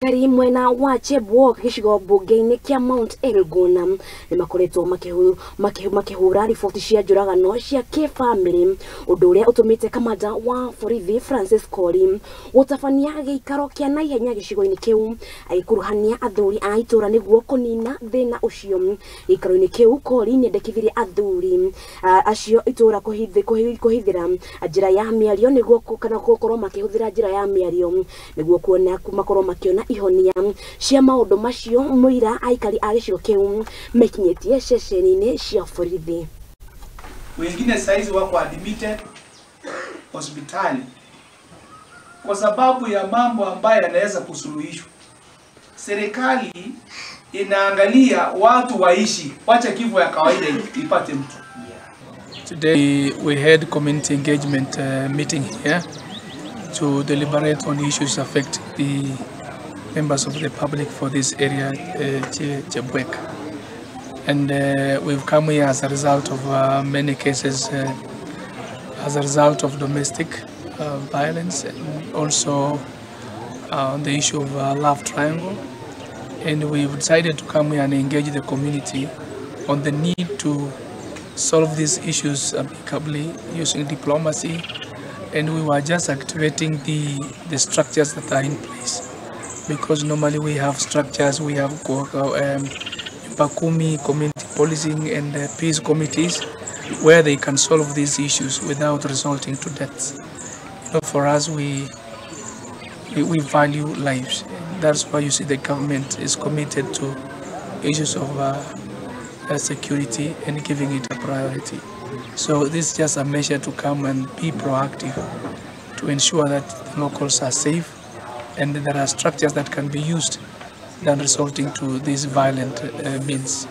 Aikari mwena wa chebwek gichigo bunge-ini kia Mount Elgon nimakoretuo makihura riboti cia njuragano cia kibamiri, undu uria utumite kamanda wa borithi kooli gutabania giikaro kia naihenya gichigo-ini kiu agikuruhania athuri a itura niguo kunina thina ucio. Gikaroi-ini kiu kooli niendekithiirie athuri acio itura kuhithira njira ya miario niguo kana gukorwo makihuthira njira ya miario niguo kuona makorwo makiona ihonia cia maundu macio. Mwira Aikari a gicigo kiu mekinyetie ceceni-ini cia borithi. Wengine saizi wako admitted hospitali kwa sababu ya mambo ambayo yanaweza kusuluhishwa. Serikali inaangalia watu waishi, wacha kifo ya kawaida ipate mtu. Today we had community engagement meeting here to deliberate on issues affecting the members of the public for this area, chebwek. And we've come here as a result of many cases, as a result of domestic violence, and also the issue of love triangle. And we've decided to come here and engage the community on the need to solve these issues amicably using diplomacy. And we were just activating the structures that are in place, because normally we have structures, we have community policing and peace committees where they can solve these issues without resulting to deaths. You know, for us, we value lives. That's why you see the government is committed to issues of security and giving it a priority. So this is just a measure to come and be proactive to ensure that the locals are safe and there are structures that can be used than resulting to these violent means.